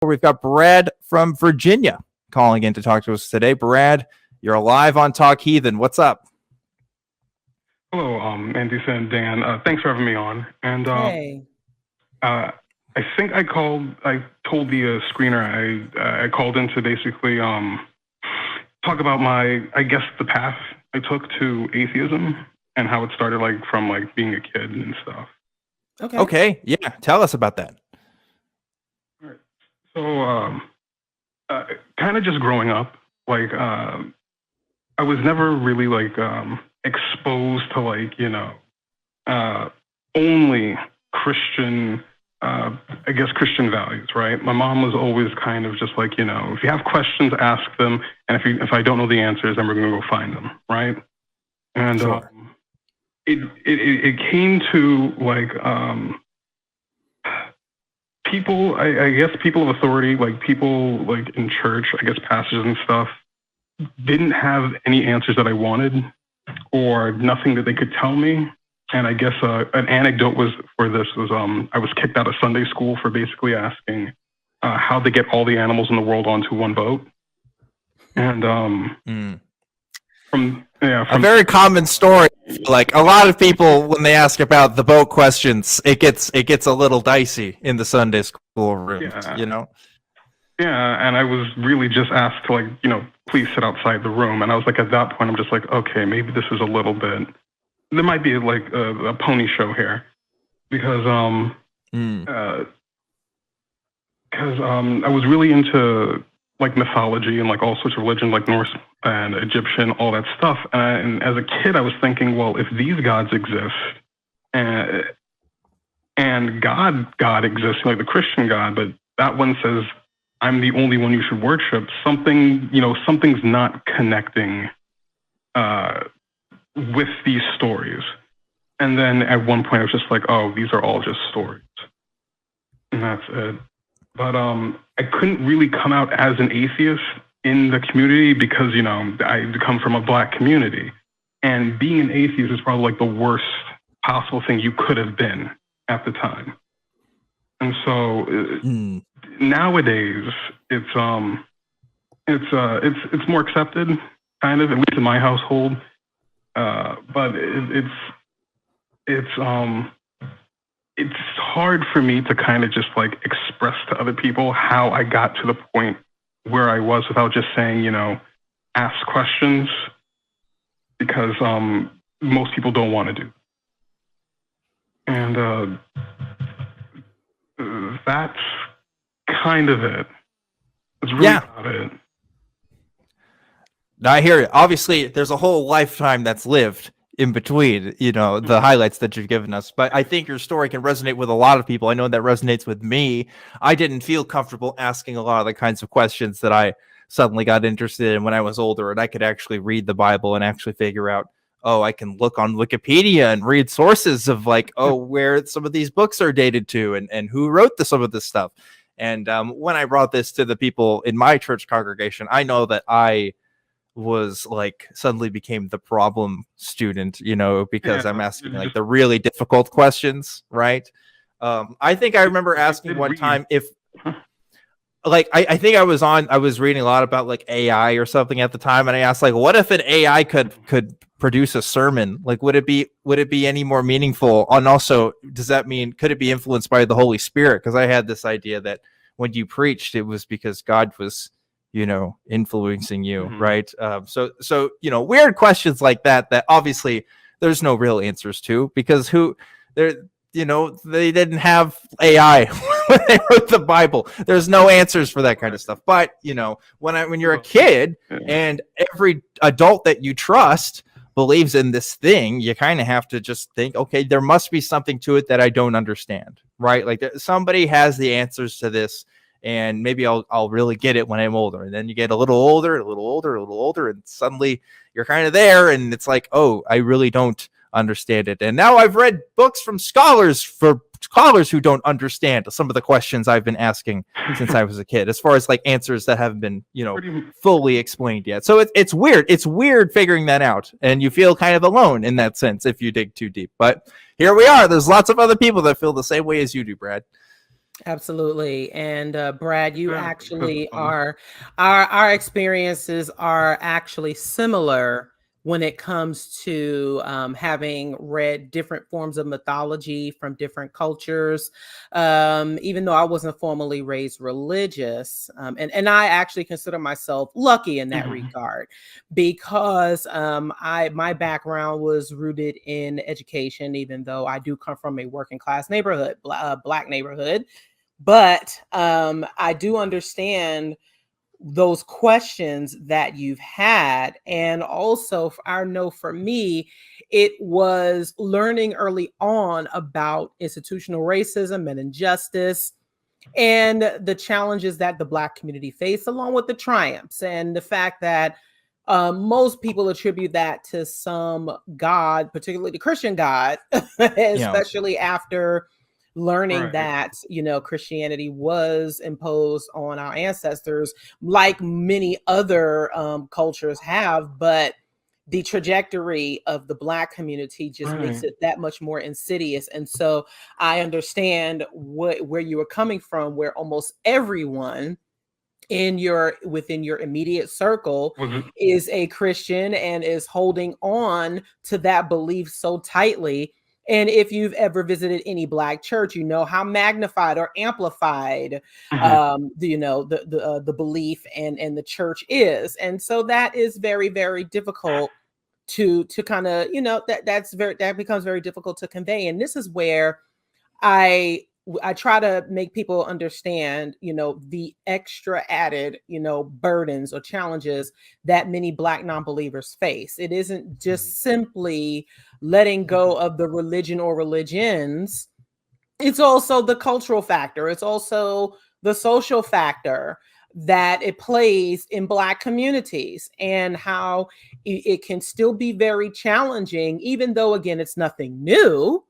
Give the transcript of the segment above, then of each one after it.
We've got Brad from Virginia calling in to talk to us today. Brad, you're live on Talk Heathen. What's up? Hello, Mandisa and Dan. Thanks for having me on. And Hey. I think I told the screener I called in to basically talk about the path I took to atheism and how it started from being a kid and stuff. Okay. Yeah. Tell us about that. All right. So, kind of just growing up, I was never really exposed to only Christian, Christian values, right? My mom was always kind of just if you have questions, ask them, and if I don't know the answers, then we're gonna go find them, right? And Sure. it came to people, I guess people of authority, people in church, pastors and stuff, didn't have any answers that I wanted or nothing that they could tell me. And I guess an anecdote was I was kicked out of Sunday school for basically asking how they get all the animals in the world onto one boat. And from a very common story. Like a lot of people, when they ask about the boat questions, it gets a little dicey in the Sunday school room. Yeah. You know. Yeah, and I was really just asked to please sit outside the room. And I was at that point, I'm just okay, maybe this is a little bit. There might be a pony show here, because I was really into mythology and all sorts of religion, like Norse and Egyptian, all that stuff. And as a kid, I was thinking, well, if these gods exist, and God exists, like the Christian God, but that one says I'm the only one you should worship, something's not connecting with these stories. And then at one point I was just oh, these are all just stories. And that's it. But I couldn't really come out as an atheist in the community because, I come from a Black community. And being an atheist is probably the worst possible thing you could have been at the time. And so nowadays it's more accepted, kind of, at least in my household. But it's hard for me to kind of just express to other people how I got to the point where I was without just saying, ask questions, because most people don't want to do. And that's kind of it. That's really about it. Now, I hear you. Obviously, there's a whole lifetime that's lived in between, the highlights that you've given us. But I think your story can resonate with a lot of people. I know that resonates with me. I didn't feel comfortable asking a lot of the kinds of questions that I suddenly got interested in when I was older, and I could actually read the Bible and actually figure out, oh, I can look on Wikipedia and read sources of where some of these books are dated to and who wrote some of this stuff. And when I brought this to the people in my church congregation, I know that I was suddenly became the problem student, because I'm asking the really difficult questions, right? I think I remember asking one time if I think I was reading a lot about AI or something at the time, and I asked what if an AI could produce a sermon? Would it be any more meaningful? And also, does that mean could it be influenced by the Holy Spirit? Because I had this idea that when you preached, it was because God was influencing you, right? So weird questions like that obviously there's no real answers to, because they didn't have AI when they wrote the Bible. There's no answers for that kind of stuff. But when you're a kid and every adult that you trust believes in this thing, you kind of have to just think, okay, there must be something to it that I don't understand, right? Somebody has the answers to this, and maybe I'll really get it when I'm older. And then you get a little older, and suddenly you're kind of there, and it's oh, I really don't understand it. And now I've read books from scholars who don't understand some of the questions I've been asking since I was a kid, as far as answers that haven't been, fully explained yet. So it's weird. It's weird figuring that out, and you feel kind of alone in that sense if you dig too deep. But here we are. There's lots of other people that feel the same way as you do, Brad. Absolutely. And Brad, you Yeah, because actually are, our experiences are actually similar when it comes to having read different forms of mythology from different cultures. Even though I wasn't formally raised religious, and I actually consider myself lucky in that mhm, regard, because my background was rooted in education, even though I do come from a working class neighborhood, black neighborhood. But I do understand those questions that you've had. And also, I know for me, it was learning early on about institutional racism and injustice and the challenges that the Black community face, along with the triumphs and the fact that most people attribute that to some God, particularly the Christian God, Yeah. especially after learning right. that, Christianity was imposed on our ancestors, like many other cultures have. But the trajectory of the Black community just makes Right. it that much more insidious. And so I understand where you were coming from, where almost everyone within your immediate circle Was it? is a Christian and is holding on to that belief so tightly. And if you've ever visited any Black church, you know how magnified or amplified, Mhm, the belief and the church is. And so that is very, very difficult to kind of, that becomes very difficult to convey. And this is where I I try to make people understand, the extra added, burdens or challenges that many Black non-believers face. It isn't just simply letting go mhm, of the religion or religions. It's also the cultural factor. It's also the social factor that it plays in Black communities, and how it can still be very challenging, even though, again, it's nothing new.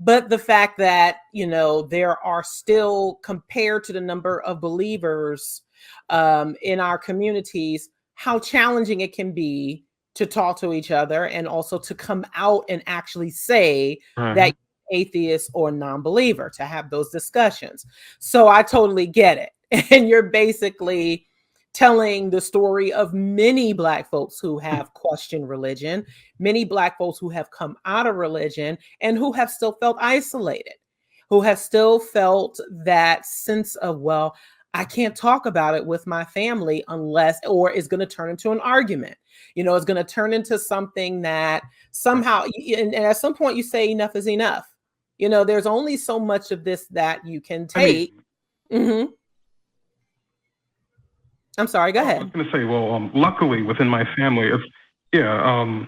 But the fact that, there are still, compared to the number of believers in our communities, how challenging it can be to talk to each other and also to come out and actually say that right. atheist or non-believer, to have those discussions. So I totally get it. And you're basically telling the story of many Black folks who have questioned religion, many Black folks who have come out of religion and who have still felt isolated, who have still felt that sense of, well, I can't talk about it with my family unless, or it's going to turn into an argument. It's going to turn into something that Right. somehow, and at some point you say enough is enough. There's only so much of this that you can I mean, take. Hmm. I'm sorry, go oh, I was ahead. going to say, well, luckily within my family, yeah,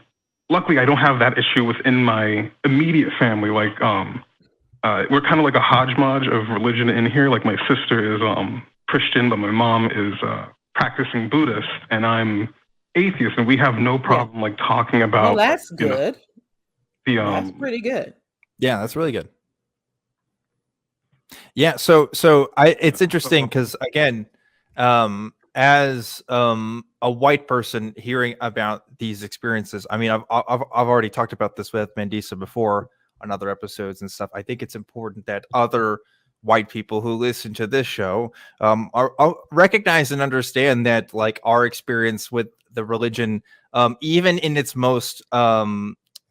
luckily I don't have that issue within my immediate family. Like, we're kind of like a hodgepodge of religion in here. Like, my sister is Christian, but my mom is practicing Buddhist, and I'm atheist, and we have no Yeah. problem like talking Well, about, that's you know, good. the That's pretty good. Yeah, that's really good. Yeah, so it's interesting so because again, as a white person hearing about these experiences, I mean, I've already talked about this with Mandisa before on other episodes and stuff. I think it's important that other white people who listen to this show are recognize and understand that, like, our experience with the religion, even in its most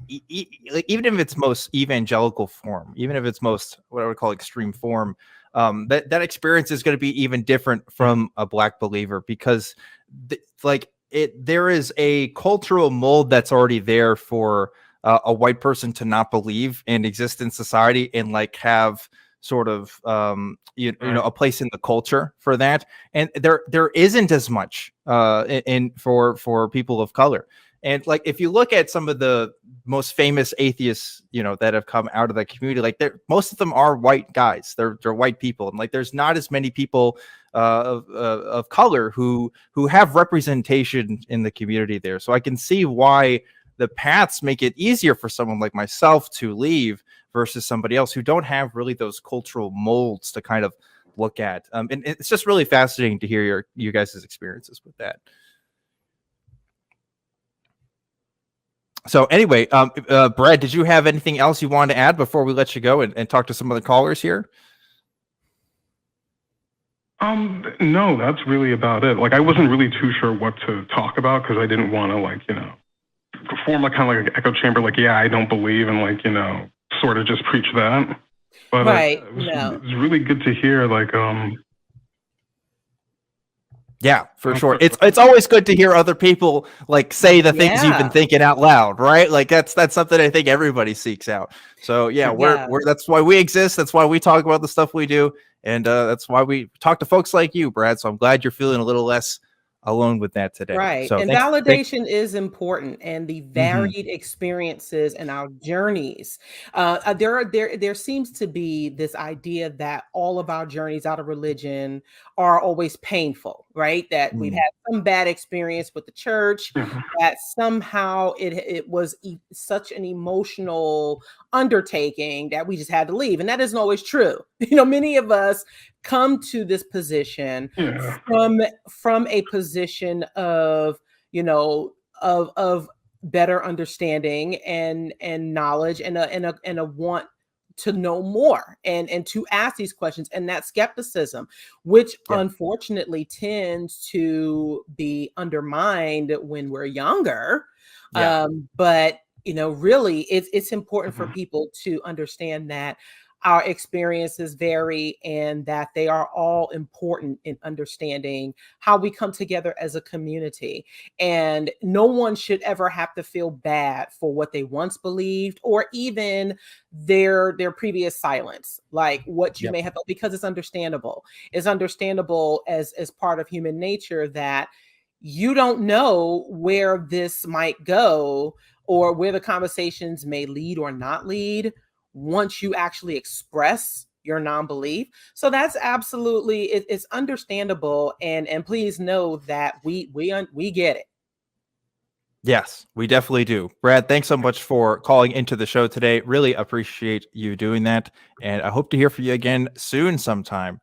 like, even if it's most evangelical form, even if it's most what I would call extreme form, that experience is going to be even different mhm, from a Black believer, because like there is a cultural mold that's already there for a white person to not believe and exist in society and like have sort of right, a place in the culture for that, and there isn't as much in for people of color. And like, if you look at some of the most famous atheists, that have come out of the community, like most of them are white guys. They're white people, and like, there's not as many people of color who have representation in the community there. So I can see why the paths make it easier for someone like myself to leave versus somebody else who don't have really those cultural molds to kind of look at. And it's just really fascinating to hear your guys' experiences with that. So anyway, Brad, did you have anything else you wanted to add before we let you go and talk to some of the callers here? No, that's really about it. Like, I wasn't really too sure what to talk about because I didn't want to, like, you know, form a kind of like an echo chamber. Like, yeah, I don't believe, and like, you know, sort of just preach that. But Right. it was really good to hear. Like, yeah, for sure. It's always good to hear other people like say the things you've been thinking out loud, right? Like that's something I think everybody seeks out. So yeah, we're that's why we exist. That's why we talk about the stuff we do, and that's why we talk to folks like you, Brad. So I'm glad you're feeling a little less alone with that today. Right. So And validation is important, and the varied experiences and our journeys. There seems to be this idea that all of our journeys out of religion are always painful, right? That we've had some bad experience with the church, that somehow it was such an emotional undertaking that we just had to leave. And that isn't always true. You know, many of us come to this position from a position of, you know, of better understanding and knowledge and a want to know more and to ask these questions, and that skepticism, which unfortunately tends to be undermined when we're younger. But you know, really it's important for people to understand that our experiences vary and that they are all important in understanding how we come together as a community. And no one should ever have to feel bad for what they once believed or even their previous silence, like what you may have, because it's understandable. It's understandable as part of human nature that you don't know where this might go or where the conversations may lead or not lead once you actually express your non-belief. So that's absolutely, it's understandable. And please know that we get it. Yes, we definitely do. Brad, thanks so much for calling into the show today. Really appreciate you doing that. And I hope to hear from you again soon sometime.